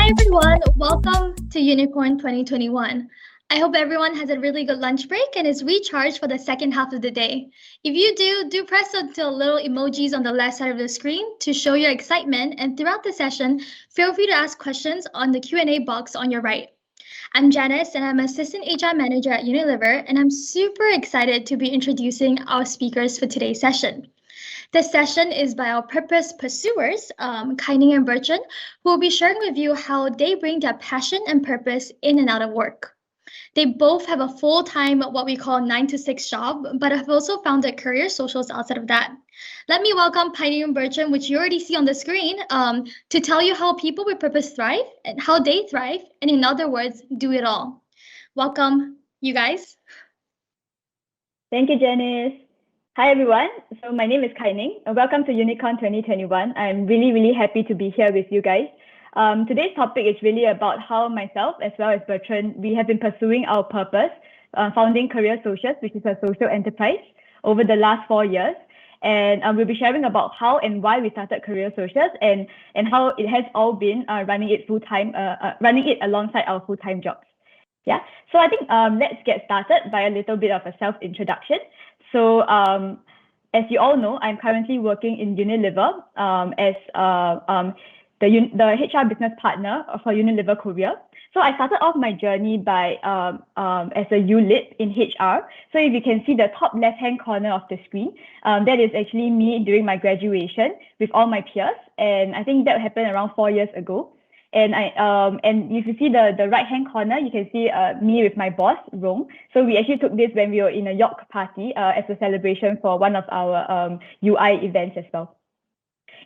Hi everyone, welcome to Unicorn 2021. I hope everyone has a really good lunch break and is recharged for the second half of the day. If you do press the little emojis on the left side of the screen to show your excitement, and throughout the session, feel free to ask questions on the Q&A box on your right. I'm Janice and I'm Assistant HR Manager at Unilever, and I'm super excited to be introducing our speakers for today's session. This session is by our purpose pursuers, Kaining and Bertrand, who will be sharing with you how they bring their passion and purpose in and out of work. They both have a full-time, what we call 9-to-6 job, but have also founded CareerSocius outside of that. Let me welcome Kaining and Bertrand, which you already see on the screen, to tell you how people with purpose thrive and how they thrive, and in other words, do it all. Welcome, you guys. Thank you, Janice. Hi, everyone. So my name is Kaining. Welcome to Unicorn 2021. I'm really happy to be here with you guys. Today's topic is really about how myself, as well as Bertrand, we have been pursuing our purpose, founding CareerSocius, which is a social enterprise, over the last 4 years. And we'll be sharing about how and why we started CareerSocius and how it has all been running it full-time, running it alongside our full-time jobs. Yeah, so I think let's get started by a little bit of a self-introduction. So as you all know, I'm currently working in Unilever as the HR business partner for Unilever Korea. So I started off my journey by as a U-Lit in HR. So if you can see the top left-hand corner of the screen, that is actually me during my graduation with all my peers. And I think that happened around 4 years ago. And if you see the right-hand corner, you can see me with my boss, Rong. So we actually took this when we were in a York party as a celebration for one of our UI events as well.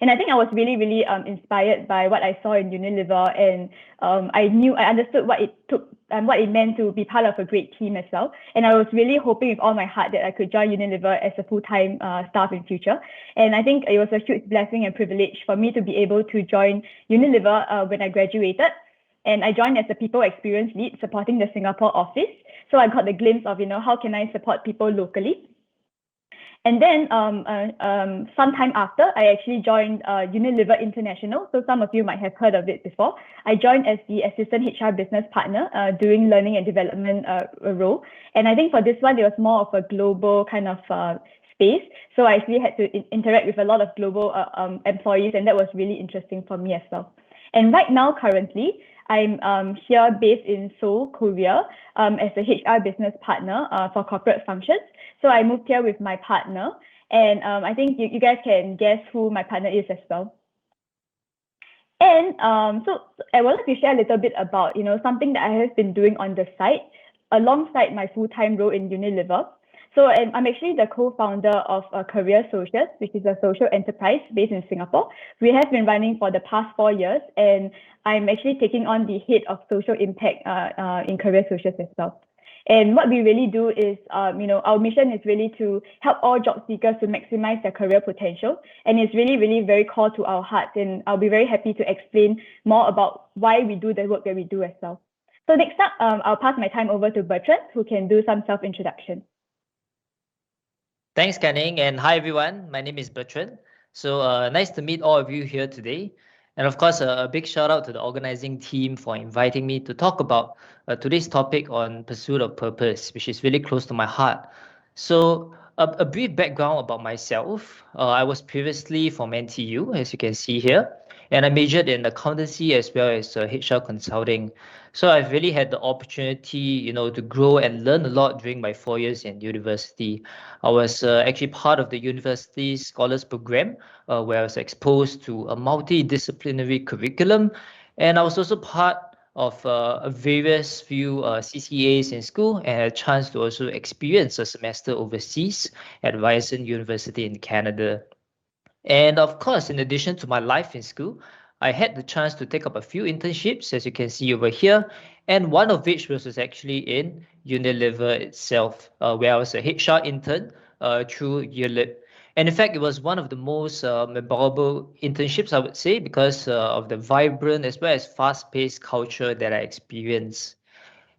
And I think I was really inspired by what I saw in Unilever, and I understood what it took and what it meant to be part of a great team as well. And I was really hoping with all my heart that I could join Unilever as a full-time staff in future. And I think it was a huge blessing and privilege for me to be able to join Unilever when I graduated. And I joined as a people experience lead supporting the Singapore office. So I got the glimpse of, how can I support people locally. And then sometime after, I actually joined Unilever International. So some of you might have heard of it before. I joined as the Assistant HR Business Partner doing learning and development role. And I think for this one, it was more of a global kind of space. So I actually had to interact with a lot of global employees, and that was really interesting for me as well. And right now, currently, I'm here based in Seoul, Korea, as a HR business partner for corporate functions. So I moved here with my partner, and I think you guys can guess who my partner is as well. And so I wanted to share a little bit about, something that I have been doing on the side alongside my full-time role in Unilever. So I'm actually the co-founder of CareerSocius, which is a social enterprise based in Singapore. We have been running for the past 4 years, and I'm actually taking on the head of social impact in CareerSocius as well. And what we really do is, our mission is really to help all job seekers to maximize their career potential. And it's really very core to our hearts. And I'll be very happy to explain more about why we do the work that we do as well. So next up, I'll pass my time over to Bertrand, who can do some self-introduction. Thanks, Kaining, and hi everyone. My name is Bertrand. So nice to meet all of you here today. And of course, a big shout out to the organizing team for inviting me to talk about today's topic on pursuit of purpose, which is really close to my heart. So a brief background about myself. I was previously from NTU, as you can see here, and I majored in accountancy as well as HR consulting. So I've really had the opportunity, to grow and learn a lot during my 4 years in university. I was actually part of the university scholars program, where I was exposed to a multidisciplinary curriculum, and I was also part of various few CCAs in school, and had a chance to also experience a semester overseas at Ryerson University in Canada. And of course, in addition to my life in school, I had the chance to take up a few internships, as you can see over here, and one of which was actually in Unilever itself, where I was a HR intern through ULIP. And in fact, it was one of the most memorable internships, I would say, because of the vibrant as well as fast-paced culture that I experienced.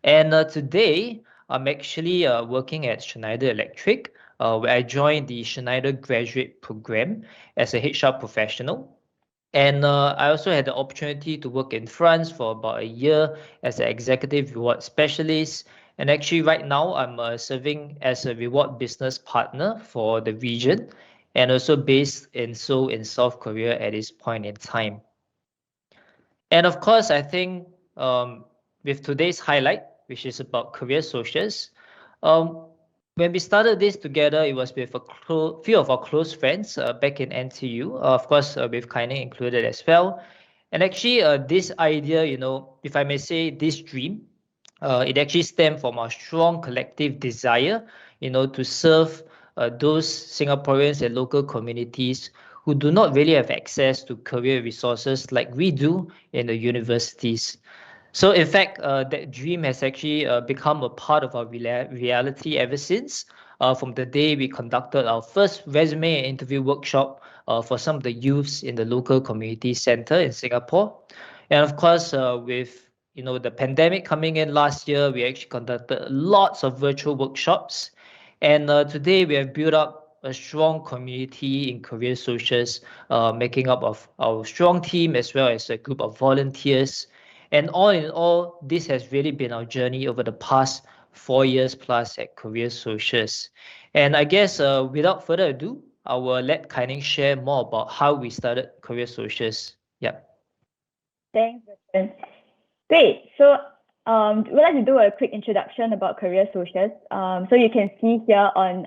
And today, I'm actually working at Schneider Electric, where I joined the Schneider Graduate Program as a HR professional. And I also had the opportunity to work in France for about a year as an executive reward specialist. And actually, right now, I'm serving as a reward business partner for the region and also based in Seoul in South Korea at this point in time. And of course, I think with today's highlight, which is about CareerSocius, um, when we started this together, it was with a few of our close friends back in NTU, of course, with Kaine included as well. And actually, this idea, if I may say, this dream, it actually stemmed from our strong collective desire, to serve those Singaporeans and local communities who do not really have access to career resources like we do in the universities. So in fact, that dream has actually become a part of our reality ever since. From the day we conducted our first resume and interview workshop for some of the youths in the local community center in Singapore, and of course, with the pandemic coming in last year, we actually conducted lots of virtual workshops, and today we have built up a strong community in CareerSocius, making up of our strong team as well as a group of volunteers. And all in all, this has really been our journey over the past 4 years plus at CareerSocius. And I guess without further ado, I will let Kaining share more about how we started CareerSocius. Yeah. Thanks, Bertrand. Great. So we'd like to do a quick introduction about CareerSocius. So you can see here on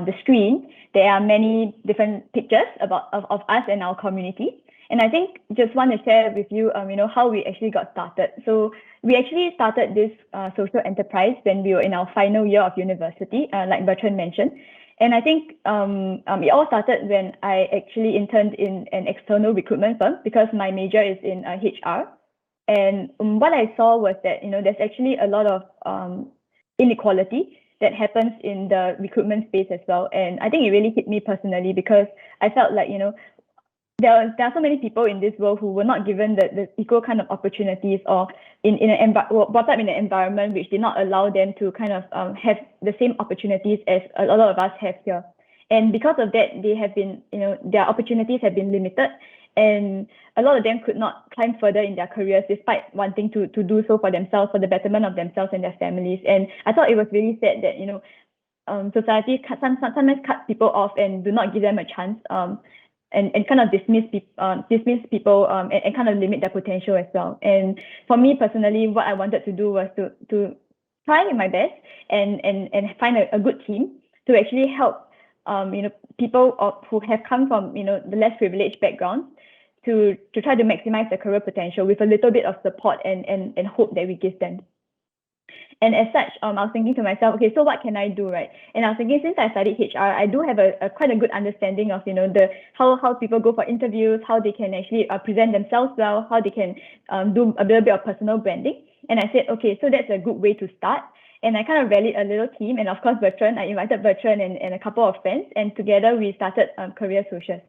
the screen, there are many different pictures of us and our community. And I think just want to share with you, how we actually got started. So we actually started this social enterprise when we were in our final year of university, like Bertrand mentioned. And I think it all started when I actually interned in an external recruitment firm because my major is in HR. And what I saw was that, there's actually a lot of inequality that happens in the recruitment space as well. And I think it really hit me personally because I felt like, there are so many people in this world who were not given the equal kind of opportunities or brought up in an environment which did not allow them to kind of have the same opportunities as a lot of us have here. And because of that, they have been, their opportunities have been limited. And a lot of them could not climb further in their careers despite wanting to do so for themselves, for the betterment of themselves and their families. And I thought it was really sad that, society sometimes cuts people off and do not give them a chance. And kind of dismiss people and kind of limit their potential as well. And for me personally, what I wanted to do was to try my best and find a good team to actually help people who have come from the less privileged backgrounds to try to maximize their career potential with a little bit of support and hope that we give them. And as such, I was thinking to myself, okay, so what can I do, right? And I was thinking, since I studied HR, I do have a quite a good understanding of, how people go for interviews, how they can actually present themselves well, how they can do a little bit of personal branding. And I said, okay, so that's a good way to start. And I kind of rallied a little team. And of course, Bertrand, I invited Bertrand and a couple of friends. And together we started CareerSocius.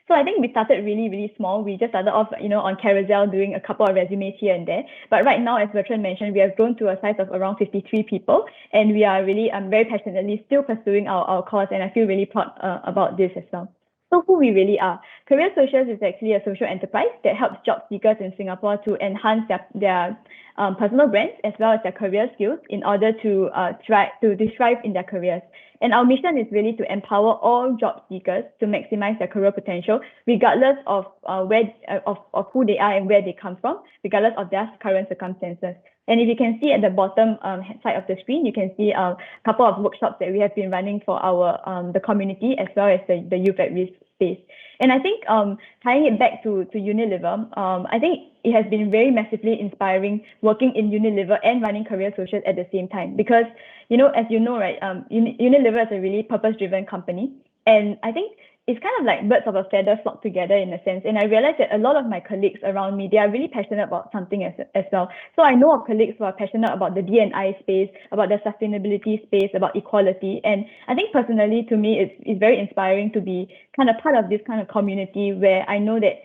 So I think we started really, really small. We just started off, on Carousel doing a couple of resumes here and there. But right now, as Bertrand mentioned, we have grown to a size of around 53 people. And we are really very passionately still pursuing our cause. And I feel really proud about this as well. So who we really are. CareerSocius is actually a social enterprise that helps job seekers in Singapore to enhance their personal brands as well as their career skills in order to thrive in their careers. And our mission is really to empower all job seekers to maximize their career potential, regardless of who they are and where they come from, regardless of their current circumstances. And if you can see at the bottom side of the screen, you can see a couple of workshops that we have been running for the community as well as the youth at risk space. And I think tying it back to Unilever, I think it has been very massively inspiring working in Unilever and running CareerSocius at the same time because, as you know, right, Unilever is a really purpose-driven company. And I think it's kind of like birds of a feather flock together in a sense. And I realized that a lot of my colleagues around me, they are really passionate about something as well. So I know of colleagues who are passionate about the D&I space, about the sustainability space, about equality. And I think personally, to me, it's very inspiring to be kind of part of this kind of community where I know that,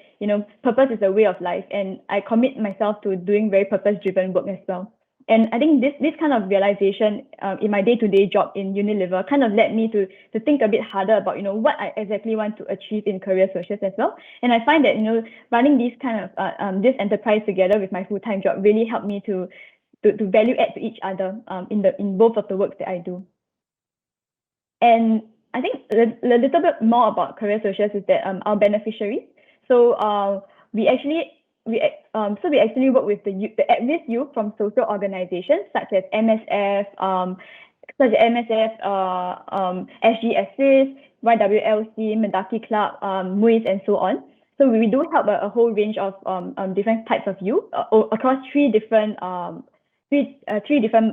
purpose is a way of life. And I commit myself to doing very purpose-driven work as well. And I think this kind of realization in my day-to-day job in Unilever kind of led me to think a bit harder about, what I exactly want to achieve in CareerSocius as well. And I find that, running these kind of this enterprise together with my full-time job really helped me to value add to each other in both of the works that I do. And I think a little bit more about CareerSocius is that our beneficiaries. So we actually work with the at-risk youth from social organizations such as MSF, SG Assist, YWLC, Mendaki Club, MUIS, and so on. So we do help a whole range of different types of youth across three different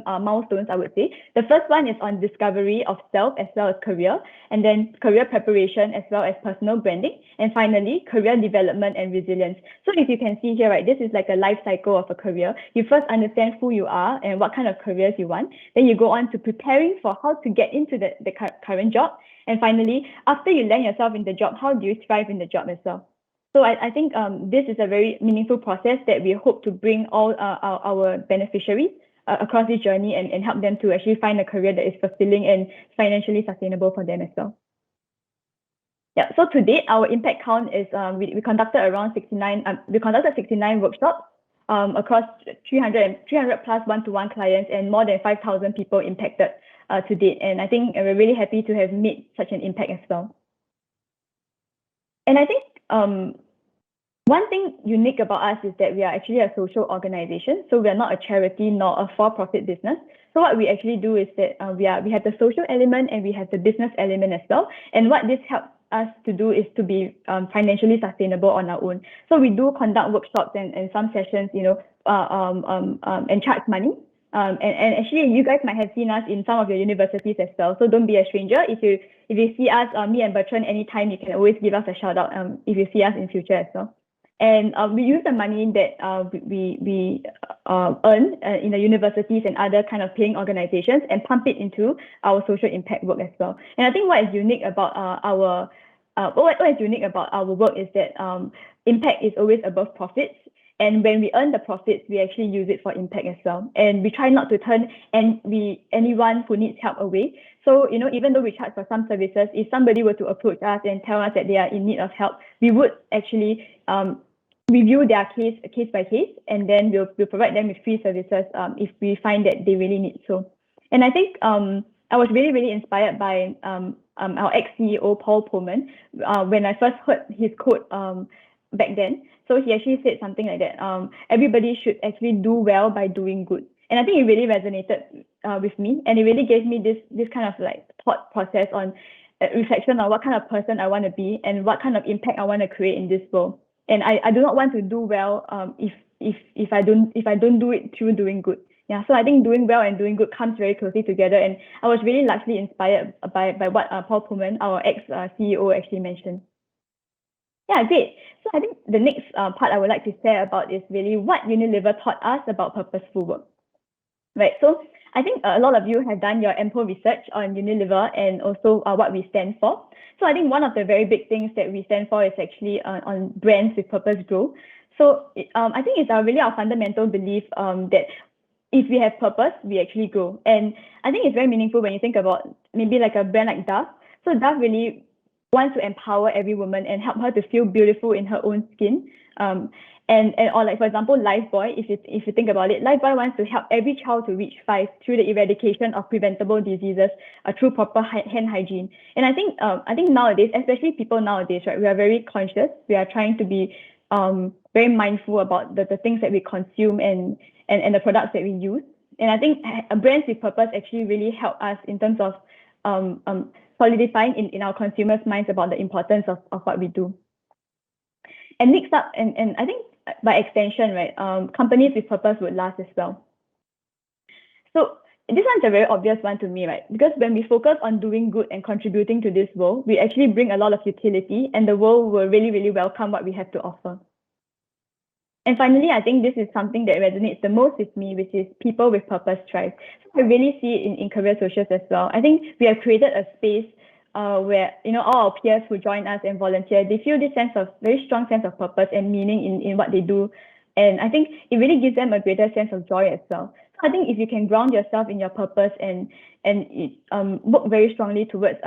milestones, I would say. The first one is on discovery of self as well as career, and then career preparation as well as personal branding, and finally career development and resilience. So if you can see here, right, this is like a life cycle of a career. You first understand who you are and what kind of careers you want. Then you go on to preparing for how to get into the current job, and finally, after you land yourself in the job, how do you thrive in the job as well? So I think this is a very meaningful process that we hope to bring all our beneficiaries across this journey and help them to actually find a career that is fulfilling and financially sustainable for them as well. Yeah. So to date, our impact count is we conducted around 69. We conducted 69 workshops across 300 plus one-to-one clients and more than 5,000 people impacted to date. And I think we're really happy to have made such an impact as well. And I think one thing unique about us is that we are actually a social organization. So we are not a charity nor a for-profit business. So what we actually do is that we have the social element and we have the business element as well. And what this helps us to do is to be financially sustainable on our own. So we do conduct workshops and some sessions, and charge money. And actually, you guys might have seen us in some of your universities as well. So don't be a stranger. If you see us, me and Bertrand, anytime, you can always give us a shout out if you see us in future as well. And we use the money that we earn in the universities and other kind of paying organizations and pump it into our social impact work as well. And I think what is unique about our work is that impact is always above profits. And when we earn the profits, we actually use it for impact as well. And we try not to turn anyone who needs help away. So, even though we charge for some services, if somebody were to approach us and tell us that they are in need of help, we would actually review their case by case, and then we'll provide them with free services if we find that they really need so. And I think I was really, really inspired by our ex-CEO, Paul Pullman, when I first heard his quote back then. So he actually said something like that, everybody should actually do well by doing good. And I think it really resonated with me, and it really gave me this kind of like thought process on reflection on what kind of person I want to be and what kind of impact I want to create in this world. And I do not want to do well if I don't do it through doing good. Yeah, so I think doing well and doing good comes very closely together, and I was really largely inspired by what Paul Pullman, our ex-CEO, actually mentioned. Yeah, great. So I think the next part I would like to share about is really what Unilever taught us about purposeful work. Right. So I think a lot of you have done your ample research on Unilever and also what we stand for. So I think one of the very big things that we stand for is actually on brands with purpose grow. So I think it's really our fundamental belief that if we have purpose, we actually grow. And I think it's very meaningful when you think about maybe like a brand like Dove. So Dove really wants to empower every woman and help her to feel beautiful in her own skin. Or like, for example, Lifebuoy, if you think about it, Lifebuoy wants to help every child to reach 5 through the eradication of preventable diseases through proper hand hygiene. And I think nowadays, especially people nowadays, right, we are very conscious. We are trying to be very mindful about the things that we consume and the products that we use. And I think brands with purpose actually really help us in terms of solidifying in our consumers' minds about the importance of what we do. And next up, and I think by extension, right, companies with purpose would last as well. So this one's a very obvious one to me, right? Because when we focus on doing good and contributing to this world, we actually bring a lot of utility, and the world will really, really welcome what we have to offer. And finally, I think this is something that resonates the most with me, which is people with purpose thrive. So I really see it in CareerSocius as well. I think we have created a space where all our peers who join us and volunteer, they feel this very strong sense of purpose and meaning in what they do. And I think it really gives them a greater sense of joy as well. So I think if you can ground yourself in your purpose and work very strongly towards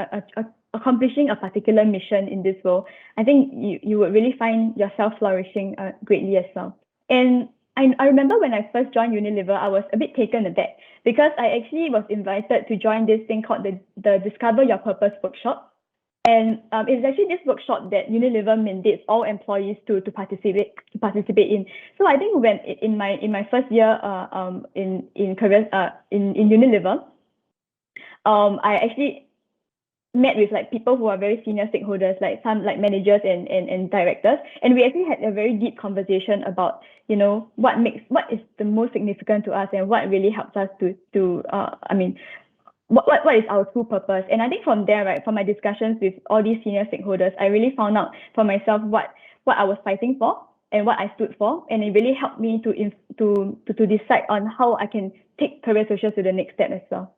accomplishing a particular mission in this world, I think you would really find yourself flourishing greatly as well. And I remember when I first joined Unilever, I was a bit taken aback because I actually was invited to join this thing called the Discover Your Purpose workshop. And it's actually this workshop that Unilever mandates all employees to participate in. So I think when in my first year in career in Unilever, I actually met with like people who are very senior stakeholders, like some like managers and directors, and we actually had a very deep conversation about, you know, what is the most significant to us and what really helps us to what is our true purpose. And I think from there, right, from my discussions with all these senior stakeholders, I really found out for myself what I was fighting for and what I stood for, and it really helped me to decide on how I can take CareerSocius to the next step as well.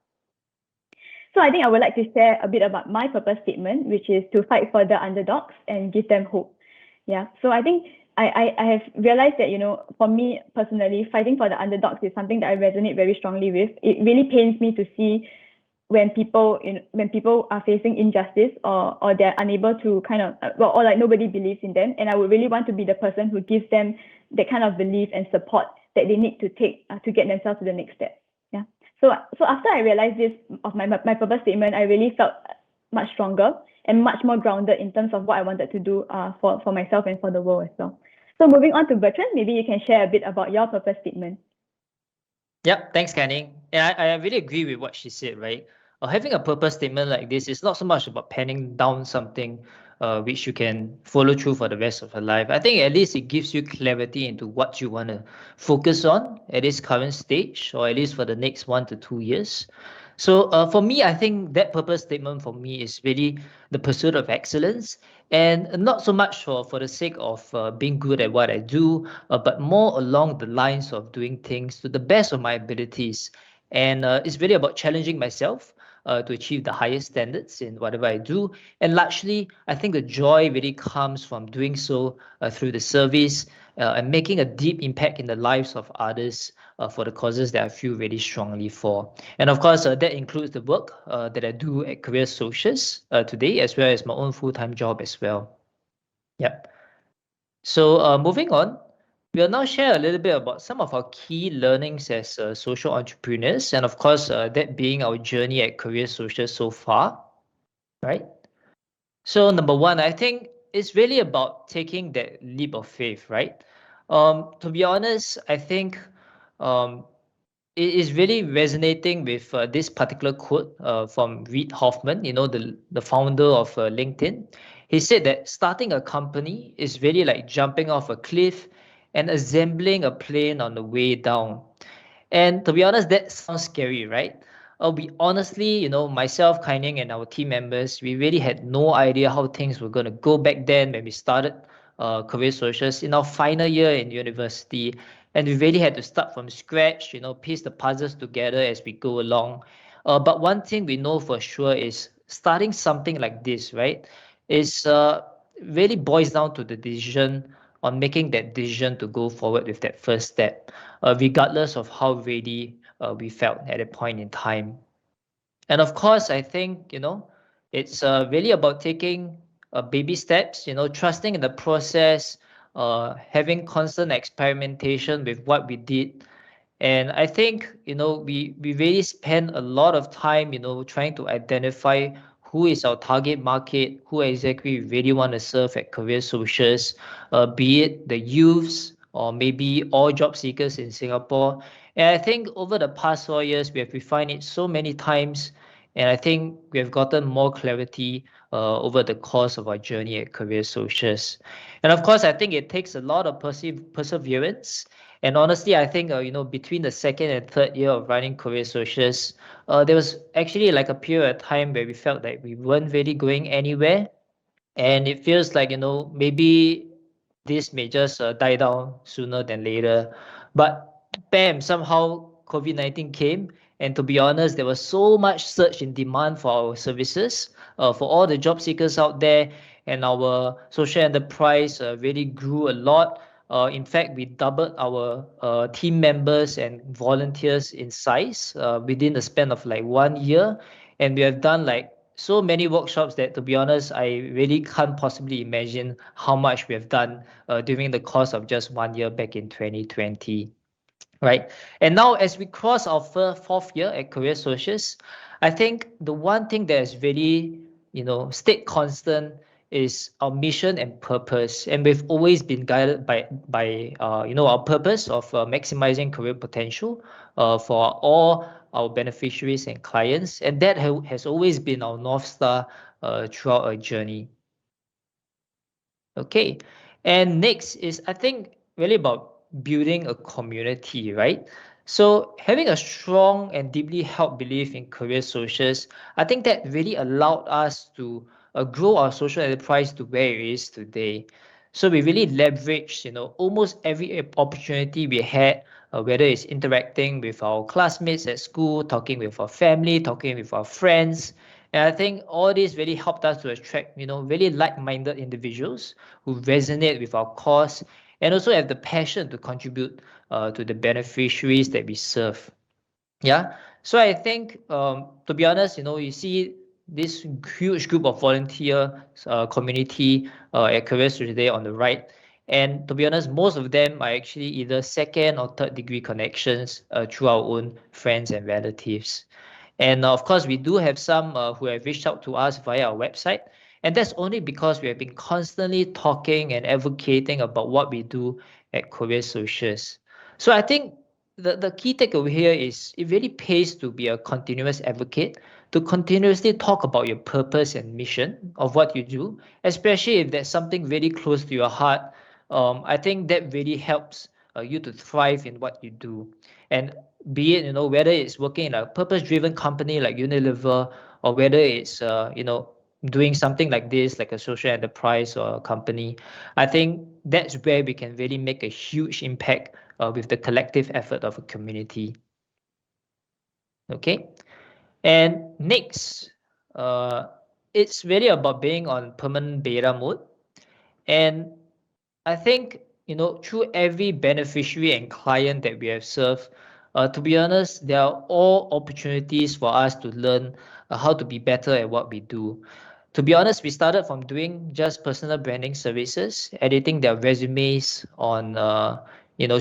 So I think I would like to share a bit about my purpose statement, which is to fight for the underdogs and give them hope. Yeah. So I think I have realized that, you know, for me personally, fighting for the underdogs is something that I resonate very strongly with. It really pains me to see when people are facing injustice or they're unable to kind of or like nobody believes in them, and I would really want to be the person who gives them that kind of belief and support that they need to take to get themselves to the next step. Yeah. So after I realized this of my purpose statement, I really felt much stronger and much more grounded in terms of what I wanted to do for myself and for the world as well. So moving on to Bertrand, maybe you can share a bit about your purpose statement. Yep, thanks, Canning. And I really agree with what she said, right? Having a purpose statement like this is not so much about penning down something which you can follow through for the rest of your life. I think at least it gives you clarity into what you want to focus on at this current stage, or at least for the next 1 to 2 years. So for me, I think that purpose statement for me is really the pursuit of excellence, and not so much for the sake of being good at what I do, but more along the lines of doing things to the best of my abilities. And it's really about challenging myself to achieve the highest standards in whatever I do. And largely, I think the joy really comes from doing so through the service and making a deep impact in the lives of others for the causes that I feel really strongly for. And of course, that includes the work that I do at CareerSocius today, as well as my own full-time job as well. Yep. So moving on, we'll now share a little bit about some of our key learnings as social entrepreneurs, and of course, that being our journey at CareerSocius so far, right? So number one, I think it's really about taking that leap of faith, right? To be honest, I think it is really resonating with this particular quote from Reid Hoffman, you know, the founder of LinkedIn. He said that starting a company is really like jumping off a cliff and assembling a plane on the way down. And to be honest, that sounds scary, right? We honestly, you know, myself, Kaining, and our team members, we really had no idea how things were going to go back then when we started CareerSocius in our final year in university. And we really had to start from scratch, you know, piece the puzzles together as we go along. But one thing we know for sure is starting something like this, right, is really boils down to the decision on making that decision to go forward with that first step, regardless of how ready we felt at that point in time. And of course, I think, you know, it's really about taking baby steps, you know, trusting in the process, having constant experimentation with what we did. And I think, you know, we really spend a lot of time, you know, trying to identify who is our target market, who exactly we really want to serve at CareerSocius, be it the youths or maybe all job seekers in Singapore. And I think over the past 4 years, we have refined it so many times. And I think we have gotten more clarity over the course of our journey at CareerSocius. And of course, I think it takes a lot of perseverance. And honestly, I think, you know, between the second and third year of running CareerSocius, there was actually like a period of time where we felt like we weren't really going anywhere. And it feels like, you know, maybe this may just die down sooner than later. But bam, somehow COVID-19 came. And to be honest, there was so much surge in demand for our services, for all the job seekers out there. And our social enterprise really grew a lot. In fact, we doubled our team members and volunteers in size within the span of like 1 year. And we have done like so many workshops that, to be honest, I really can't possibly imagine how much we have done during the course of just 1 year back in 2020. Right. And now, as we cross our fourth year at CareerSocius, I think the one thing that has really, stayed constant is our mission and purpose. And we've always been guided by our purpose of maximizing career potential for all our beneficiaries and clients. And that has always been our North Star throughout our journey. Okay. And next is, I think, really about building a community, right? So having a strong and deeply held belief in CareerSocius, I think that really allowed us to grow our social enterprise to where it is today. So we really leveraged, almost every opportunity we had, whether it's interacting with our classmates at school, talking with our family, talking with our friends. And I think all this really helped us to attract, really like-minded individuals who resonate with our cause and also have the passion to contribute to the beneficiaries that we serve. Yeah. So I think, to be honest, you see this huge group of volunteer community at CareerSocius today on the right. And to be honest, most of them are actually either second or third degree connections through our own friends and relatives. And of course, we do have some who have reached out to us via our website. And that's only because we have been constantly talking and advocating about what we do at CareerSocius. So I think the key takeaway here is it really pays to be a continuous advocate, to continuously talk about your purpose and mission of what you do, especially if there's something really close to your heart. I think that really helps you to thrive in what you do. And be it, whether it's working in a purpose-driven company like Unilever, or whether it's, doing something like this, like a social enterprise or a company, I think that's where we can really make a huge impact with the collective effort of a community. Okay. And next, it's really about being on permanent beta mode. And I think, through every beneficiary and client that we have served, to be honest, there are all opportunities for us to learn how to be better at what we do. To be honest, we started from doing just personal branding services, editing their resumes on,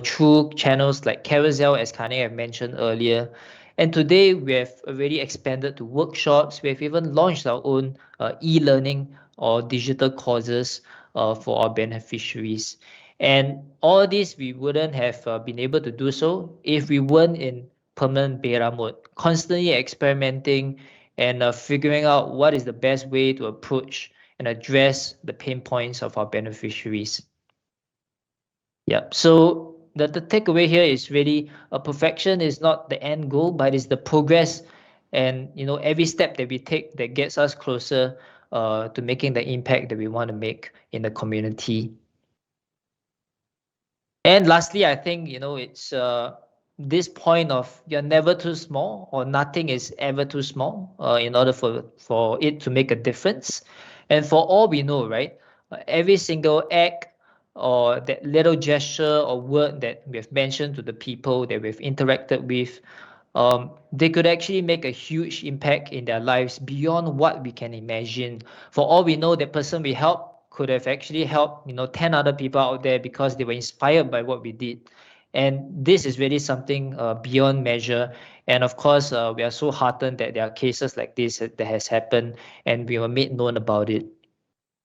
through channels like Carousel, as Kanye have mentioned earlier. And today we have already expanded to workshops. We have even launched our own e-learning or digital courses for our beneficiaries. And all this, we wouldn't have been able to do so if we weren't in permanent beta mode, constantly experimenting and figuring out what is the best way to approach and address the pain points of our beneficiaries. Yeah. So the takeaway here is really perfection is not the end goal, but it's the progress and every step that we take that gets us closer to making the impact that we want to make in the community. And lastly, I think, it's this point of you're never too small, or nothing is ever too small in order for it to make a difference. And for all we know, right, every single act or that little gesture or word that we've mentioned to the people that we've interacted with, they could actually make a huge impact in their lives beyond what we can imagine. For all we know, that person we help could have actually helped 10 other people out there because they were inspired by what we did. And this is really something beyond measure. And of course, we are so heartened that there are cases like this that has happened and we were made known about it,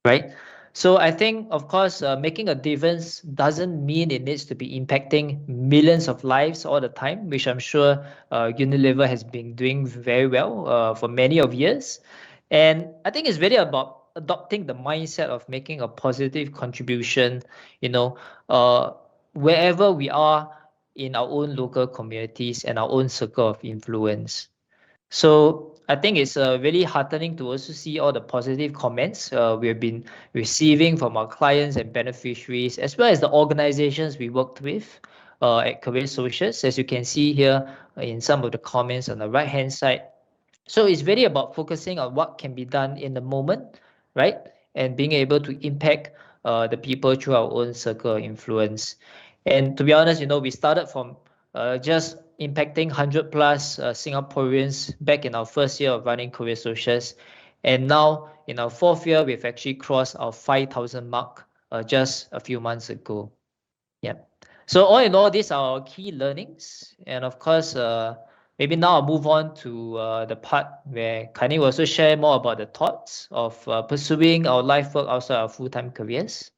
right? So I think, of course, making a difference doesn't mean it needs to be impacting millions of lives all the time, which I'm sure Unilever has been doing very well for many of years. And I think it's really about adopting the mindset of making a positive contribution, wherever we are in our own local communities and our own circle of influence. So I think it's really heartening to also see all the positive comments we have been receiving from our clients and beneficiaries, as well as the organizations we worked with at CareerSocius, as you can see here in some of the comments on the right-hand side. So it's really about focusing on what can be done in the moment, right? And being able to impact the people through our own circle of influence. And to be honest, we started from just impacting 100 plus Singaporeans back in our first year of running CareerSocius. And now in our fourth year, we've actually crossed our 5,000 mark just a few months ago. Yeah. So all in all, these are our key learnings. And of course, maybe now I'll move on to the part where Kani will also share more about the thoughts of pursuing our life work outside our full-time careers.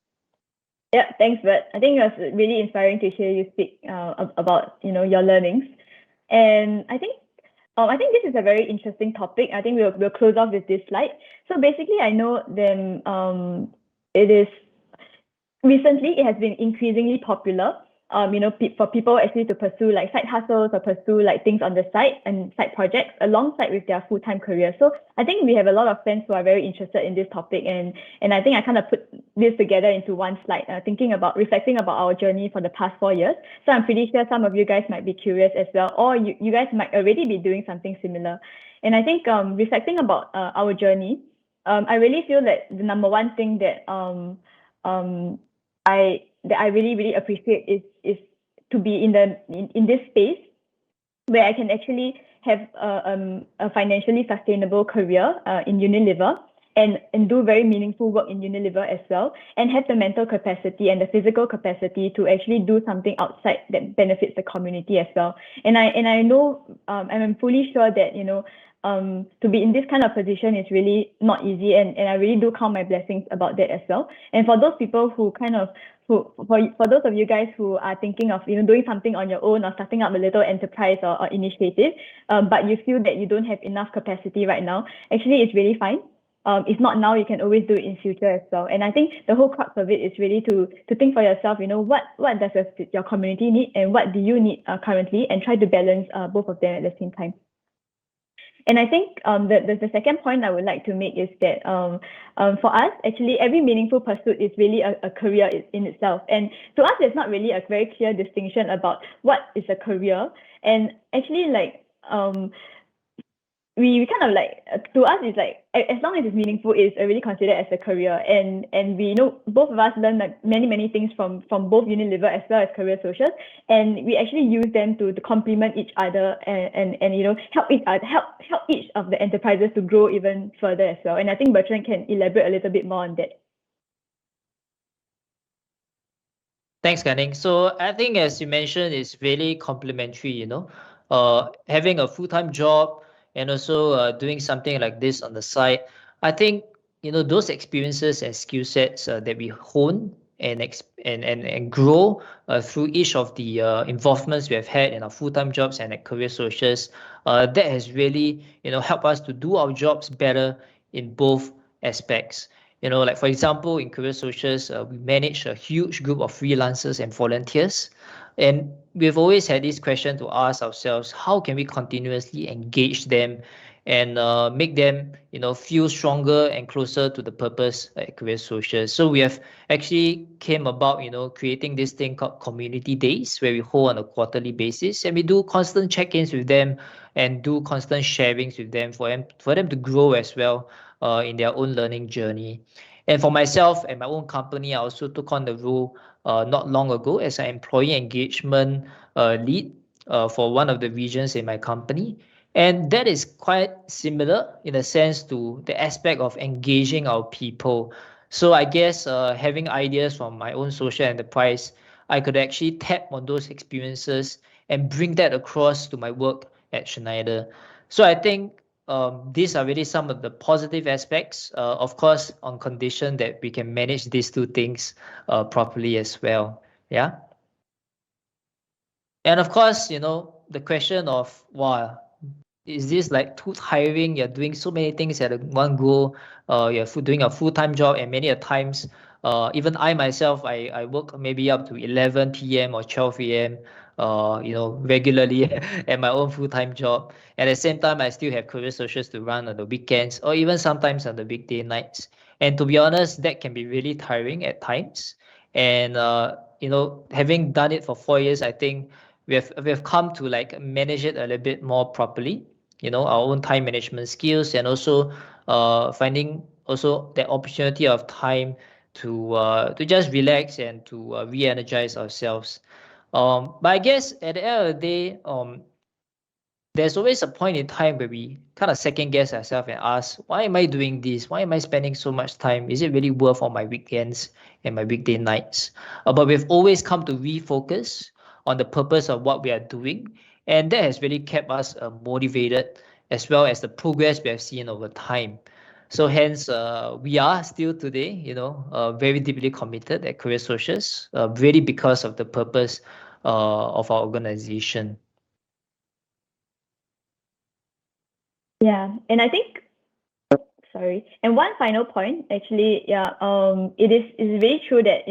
Yeah, thanks, Bert. I think it was really inspiring to hear you speak about your learnings, and I think this is a very interesting topic. I think we'll close off with this slide. So basically, I know then it is recently it has been increasingly popular. For people actually to pursue like side hustles or pursue like things on the side and side projects alongside with their full-time career. So I think we have a lot of friends who are very interested in this topic, and I think I kind of put this together into one slide, reflecting about our journey for the past 4 years. So I'm pretty sure some of you guys might be curious as well, or you guys might already be doing something similar. And I think reflecting about our journey, I really feel that the number one thing that I really appreciate is to be in this space where I can actually have a financially sustainable career in Unilever and do very meaningful work in Unilever as well, and have the mental capacity and the physical capacity to actually do something outside that benefits the community as well. And I know and I'm fully sure that to be in this kind of position is really not easy, and I really do count my blessings about that as well. And for those people who for those of you guys who are thinking of doing something on your own or starting up a little enterprise or initiative, but you feel that you don't have enough capacity right now, actually it's really fine. If not now, you can always do it in future as well. And I think the whole crux of it is really to think for yourself, what does your community need and what do you need currently, and try to balance both of them at the same time. And I think the second point I would like to make is that for us, actually, every meaningful pursuit is really a career in itself. And to us, there's not really a very clear distinction about what is a career. And actually, we kind of to us, it's like, as long as it's meaningful, it's already considered as a career. And we know both of us learn many things from both Unilever as well as CareerSocius, and we actually use them to complement each other and help each of the enterprises to grow even further as well. And I think Bertrand can elaborate a little bit more on that. Thanks, Kaning. So I think, as you mentioned, it's really complementary, having a full-time job and also doing something like this on the side. I think, those experiences and skill sets that we hone and grow through each of the involvements we have had in our full-time jobs and at CareerSocius, that has really, helped us to do our jobs better in both aspects. Like for example, in CareerSocius, we manage a huge group of freelancers and volunteers. And we've always had this question to ask ourselves: how can we continuously engage them and make them, feel stronger and closer to the purpose at CareerSocius? So we have actually came about, creating this thing called community days, where we hold on a quarterly basis, and we do constant check-ins with them and do constant sharings with them for them to grow as well in their own learning journey. And for myself and my own company, I also took on the role not long ago as an employee engagement lead for one of the regions in my company. And that is quite similar in a sense to the aspect of engaging our people. So I guess having ideas from my own social enterprise, I could actually tap on those experiences and bring that across to my work at Schneider. So I think these are really some of the positive aspects, of course, on condition that we can manage these two things properly as well. Yeah. And of course, the question of, wow, is this like too tiring? You're doing so many things at one go. You're doing a full-time job, and many a times, even I myself, I work maybe up to 11 p.m. or 12 a.m. Regularly at my own full-time job. At the same time, I still have CareerSocius to run on the weekends or even sometimes on the weekday nights. And to be honest, that can be really tiring at times. And having done it for 4 years, I think we have come to manage it a little bit more properly. Our own time management skills, and also finding also the opportunity of time to just relax and to re-energize ourselves. But I guess at the end of the day, there's always a point in time where we kind of second guess ourselves and ask, why am I doing this? Why am I spending so much time? Is it really worth all my weekends and my weekday nights? But we've always come to refocus on the purpose of what we are doing. And that has really kept us motivated, as well as the progress we have seen over time. So hence, we are still today, very deeply committed at CareerSocius, really because of the purpose of our organization. Yeah, and I think, sorry, and one final point, actually, yeah, it's very true that,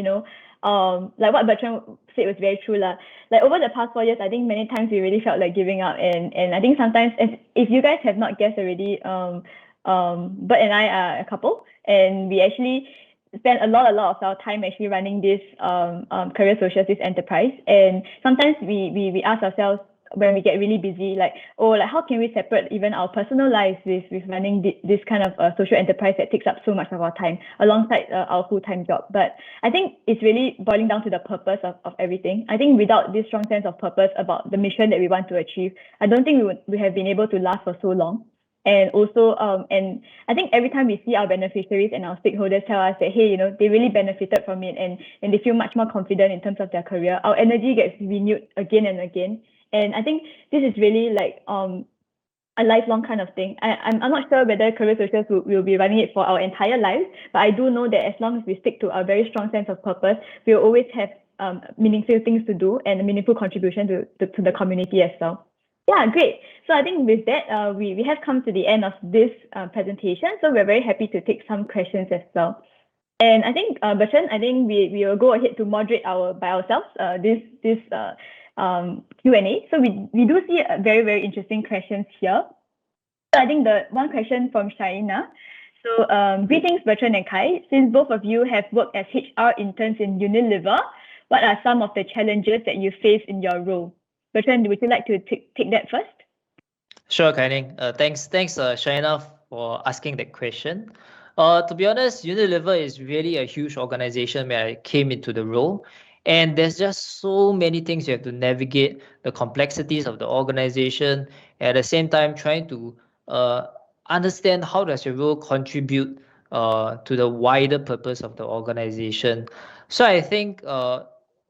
like what Bertrand said was very true lah. Like over the past 4 years, I think many times we really felt like giving up, and I think sometimes, if you guys have not guessed already, Bert and I are a couple, and we actually spend a lot of our time actually running this CareerSocius, this enterprise, and sometimes we ask ourselves, when we get really busy, like, how can we separate even our personal lives with running this kind of social enterprise that takes up so much of our time alongside our full-time job. But I think it's really boiling down to the purpose of everything. I think without this strong sense of purpose about the mission that we want to achieve, I don't think we have been able to last for so long. And also, and I think every time we see our beneficiaries and our stakeholders tell us that, hey, they really benefited from it, and they feel much more confident in terms of their career, our energy gets renewed again and again. And I think this is really like a lifelong kind of thing. I'm not sure whether CareerSocius will be running it for our entire lives, but I do know that as long as we stick to our very strong sense of purpose, we'll always have meaningful things to do and a meaningful contribution to the community as well. Yeah, great. So I think with that, we have come to the end of this presentation. So we're very happy to take some questions as well. And I think, Bertrand, I think we will go ahead to moderate by ourselves this Q&A. So we do see very, very interesting questions here. So I think the one question from Shaina. So greetings, Bertrand and Kai. Since both of you have worked as HR interns in Unilever, what are some of the challenges that you face in your role? Bertrand, would you like to take that first? Sure, Kai-Ning. Thanks, Shaina, for asking that question. To be honest, Unilever is really a huge organization where I came into the role. And there's just so many things you have to navigate, the complexities of the organization, at the same time trying to understand how does your role contribute to the wider purpose of the organization. So I think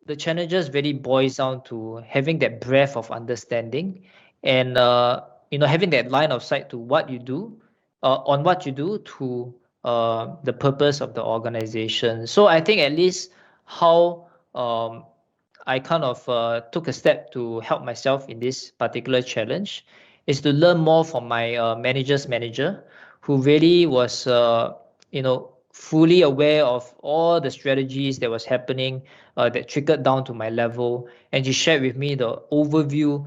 the challenges really boils down to having that breadth of understanding and having that line of sight to what you do, on what you do to the purpose of the organization. So I think at least how I kind of took a step to help myself in this particular challenge is to learn more from my manager's manager, who really was, fully aware of all the strategies that was happening that trickled down to my level, and she shared with me the overview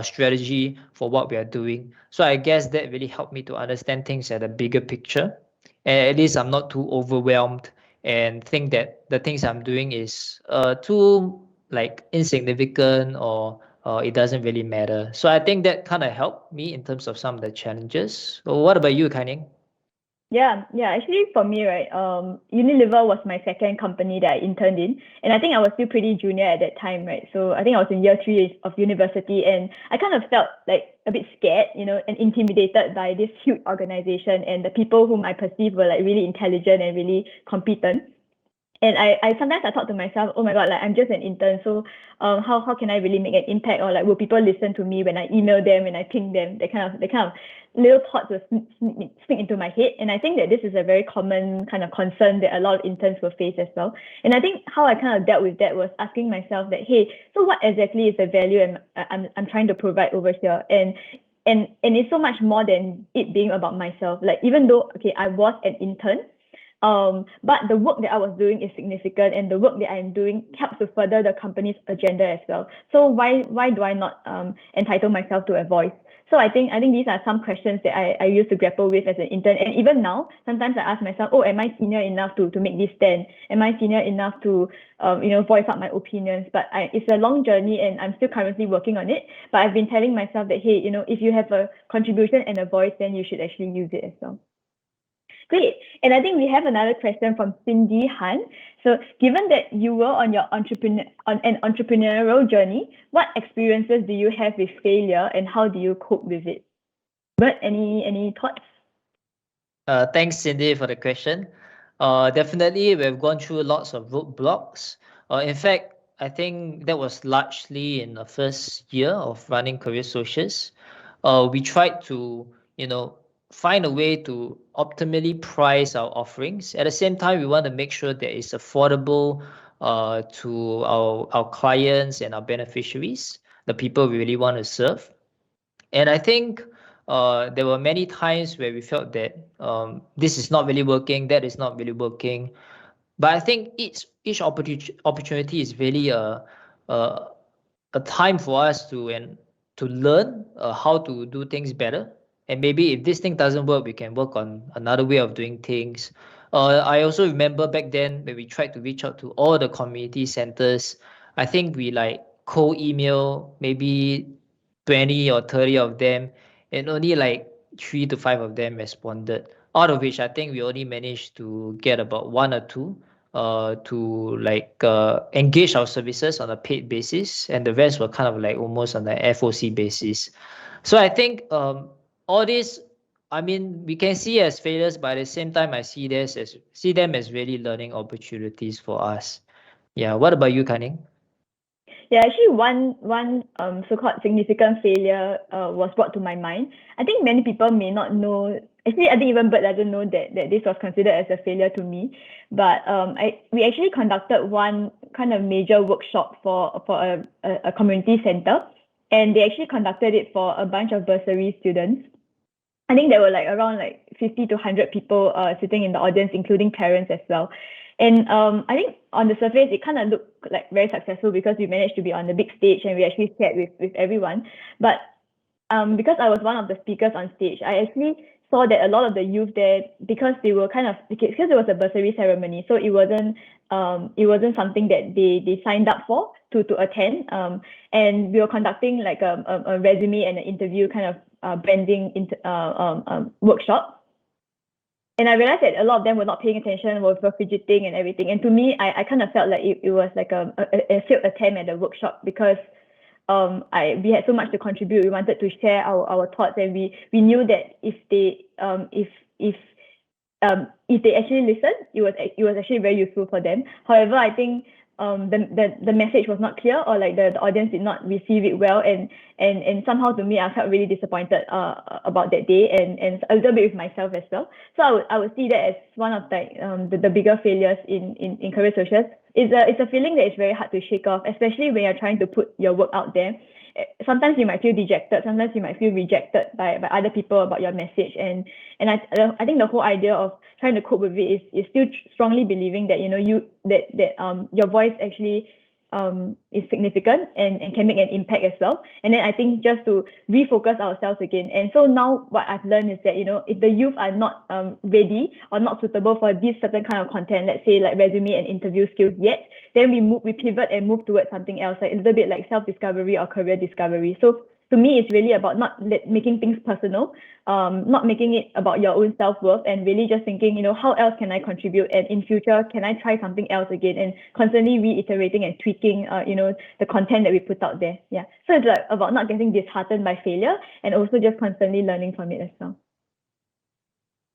strategy for what we are doing. So I guess that really helped me to understand things at a bigger picture, and at least I'm not too overwhelmed and think that the things I'm doing is too like insignificant or it doesn't really matter. So I think that kind of helped me in terms of some of the challenges. So what about you, Kai-Ning? Yeah. Actually, for me, right, Unilever was my second company that I interned in, and I think I was still pretty junior at that time, right? So I think I was in year 3 of university, and I kind of felt like a bit scared, and intimidated by this huge organization and the people whom I perceived were like really intelligent and really competent. And I sometimes I thought to myself, oh my God, like I'm just an intern, so how can I really make an impact, or like will people listen to me when I email them, when I ping them? That kind of little thoughts will sneak into my head. And I think that this is a very common kind of concern that a lot of interns will face as well. And I think how I kind of dealt with that was asking myself that, hey, so what exactly is the value I'm trying to provide over here? And it's so much more than it being about myself. Like even though, okay, I was an intern, but the work that I was doing is significant, and the work that I'm doing helps to further the company's agenda as well. So why do I not entitle myself to a voice? So I think these are some questions that I used to grapple with as an intern. And even now, sometimes I ask myself, oh, am I senior enough to make this stand? Am I senior enough to voice out my opinions? But it's a long journey, and I'm still currently working on it. But I've been telling myself that, hey, if you have a contribution and a voice, then you should actually use it as well. Great. And I think we have another question from Cindy Han. So given that you were on an entrepreneurial journey, what experiences do you have with failure and how do you cope with it? Bert, any thoughts? Thanks, Cindy, for the question. Definitely, we've gone through lots of roadblocks. In fact, I think that was largely in the first year of running CareerSocius. We tried to, find a way to optimally price our offerings. At the same time, we want to make sure that it's affordable to our clients and our beneficiaries, the people we really want to serve. And I think there were many times where we felt that this is not really working, that is not really working. But I think each opportunity is really a a time for us to learn how to do things better. And maybe if this thing doesn't work, we can work on another way of doing things. I also remember back then when we tried to reach out to all the community centers. I think we like cold email maybe 20 or 30 of them, and only like 3 to 5 of them responded. Out of which I think we only managed to get about 1 or 2 to engage our services on a paid basis, and the rest were kind of like almost on the FOC basis. So I think all this, I mean, we can see as failures, but at the same time, I see them as really learning opportunities for us. Yeah. What about you, Kaning? Yeah, actually, one so-called significant failure was brought to my mind. I think many people may not know. Actually, I think even Bert doesn't know that this was considered as a failure to me. But we actually conducted one kind of major workshop for a community center, and they actually conducted it for a bunch of bursary students. I think there were like around like 50 to 100 people sitting in the audience, including parents as well. And I think on the surface, it kind of looked like very successful because we managed to be on the big stage and we actually shared with everyone. But because I was one of the speakers on stage, I actually saw that a lot of the youth there, because they were because it was a bursary ceremony, so it wasn't something that they signed up for to attend. And we were conducting like a resume and an interview kind of branding workshop. And I realized that a lot of them were not paying attention, were fidgeting and everything. And to me, I kind of felt like it was like a failed attempt at the workshop because we had so much to contribute. We wanted to share our thoughts, and we knew that if they actually listened, it was actually very useful for them. However, I think the message was not clear, or like the audience did not receive it well, and somehow to me I felt really disappointed about that day, and a little bit with myself as well. So I would see that as one of the bigger failures in CareerSocius. It's a feeling that is very hard to shake off, especially when you're trying to put your work out there. Sometimes you might feel dejected, sometimes you might feel rejected by other people about your message, and I think the whole idea of trying to cope with it is still strongly believing that your voice actually is significant and can make an impact as well. And then I think just to refocus ourselves again. And so now what I've learned is that if the youth are not ready or not suitable for this certain kind of content, let's say like resume and interview skills yet, then we pivot and move towards something else, like a little bit like self-discovery or career discovery. So to me, it's really about not making things personal, not making it about your own self-worth, and really just thinking, how else can I contribute? And in future, can I try something else again? And constantly reiterating and tweaking, the content that we put out there. Yeah. So it's like about not getting disheartened by failure, and also just constantly learning from it as well.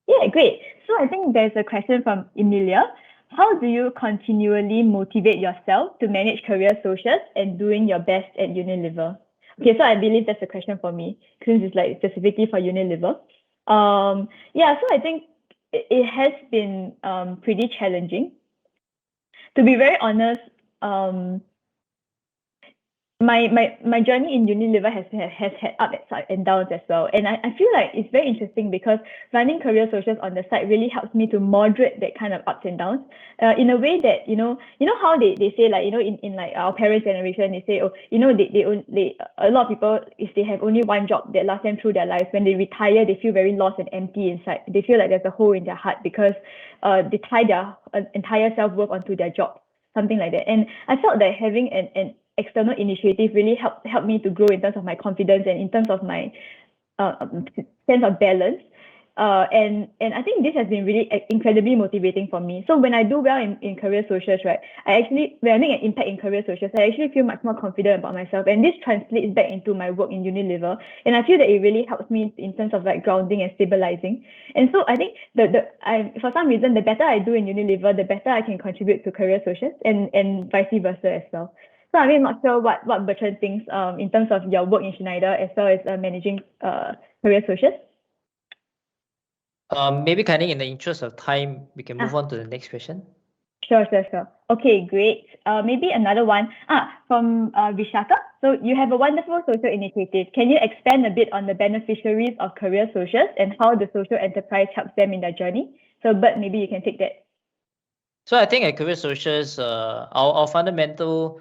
Yeah, great. So I think there's a question from Emilia. How do you continually motivate yourself to manage CareerSocius and doing your best at Unilever? Okay, so I believe that's a question for me, since it's like specifically for Unilever. Yeah, so I think it has been pretty challenging. To be very honest, my journey in Unilever has had ups and downs as well. And I feel like it's very interesting because running CareerSocius on the side really helps me to moderate that kind of ups and downs in a way that, how they say, like, in like our parents' generation, they say, they a lot of people, if they have only one job that lasts them through their lives, when they retire, they feel very lost and empty inside. They feel like there's a hole in their heart because they tie their entire self-worth onto their job, something like that. And I felt that having an external initiative really helped me to grow in terms of my confidence and in terms of my sense of balance. And I think this has been really incredibly motivating for me. So when I do well in CareerSocius, right, when I make an impact in CareerSocius, I actually feel much more confident about myself. And this translates back into my work in Unilever. And I feel that it really helps me in terms of like grounding and stabilizing. And so I think for some reason, the better I do in Unilever, the better I can contribute to CareerSocius and vice versa as well. So I'm not sure what Bertrand thinks in terms of your work in Schneider as well as managing CareerSocius. Maybe kind of in the interest of time, we can move on to the next question. Sure. Okay, great. Maybe another one. From Vishaka. So you have a wonderful social initiative. Can you expand a bit on the beneficiaries of CareerSocius and how the social enterprise helps them in their journey? So, Bert, maybe you can take that. So I think at CareerSocius, our fundamental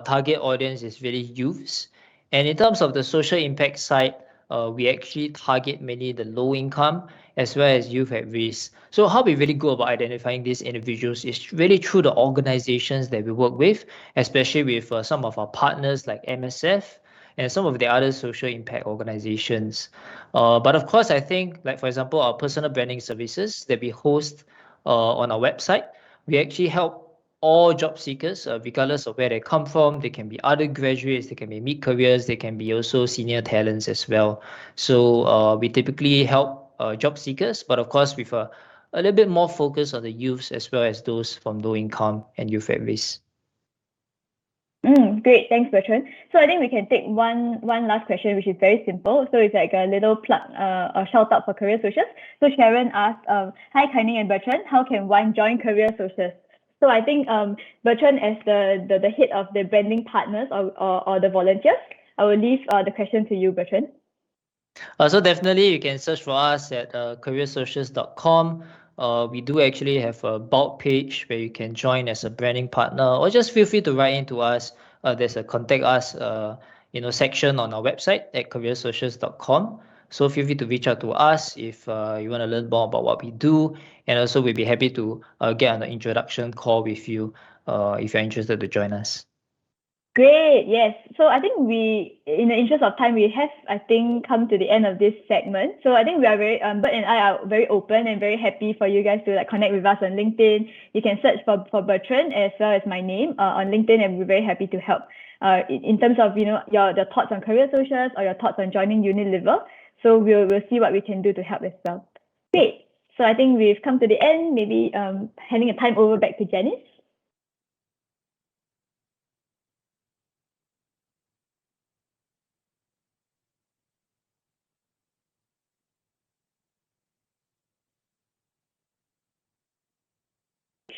target audience is really youths. And in terms of the social impact side, we actually target mainly the low income as well as youth at risk. So how we really go about identifying these individuals is really through the organizations that we work with, especially with some of our partners like MSF and some of the other social impact organizations. But of course, I think, like for example, our personal branding services that we host on our website, we actually help all job seekers, regardless of where they come from. They can be other graduates, they can be mid-careers, they can be also senior talents as well. So we typically help job seekers, but of course with a little bit more focus on the youths as well as those from low income and youth at risk. Great, thanks, Bertrand. So I think we can take one last question, which is very simple. So it's like a little plug, a shout out for CareerSocius. So Sharon asked, "Hi, Kai-Ning and Bertrand. How can one join CareerSocius?" So I think Bertrand, as the head of the branding partners or the volunteers, I will leave the question to you, Bertrand. So definitely you can search for us at CareerSocius.com. We do actually have a bulk page where you can join as a branding partner, or just feel free to write into us. There's a contact us section on our website at CareerSocius.com. So feel free to reach out to us if you want to learn more about what we do, and also we'll be happy to get on an introduction call with you if you're interested to join us. Great, yes. So I think in the interest of time, we have, I think, come to the end of this segment. So I think we are Bert and I are very open and very happy for you guys to connect with us on LinkedIn. You can search for Bertrand as well as my name on LinkedIn, and we're very happy to help in terms of the thoughts on CareerSocius or your thoughts on joining Unilever. So we'll see what we can do to help as well. Great. So I think we've come to the end. Maybe handing the time over back to Janice.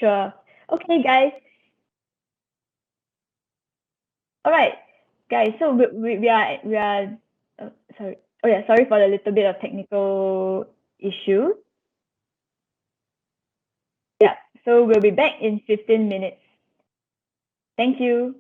Sure. Okay, guys. All right, guys. So we are sorry. Oh yeah, sorry for the little bit of technical issue. Yeah. So we'll be back in 15 minutes. Thank you.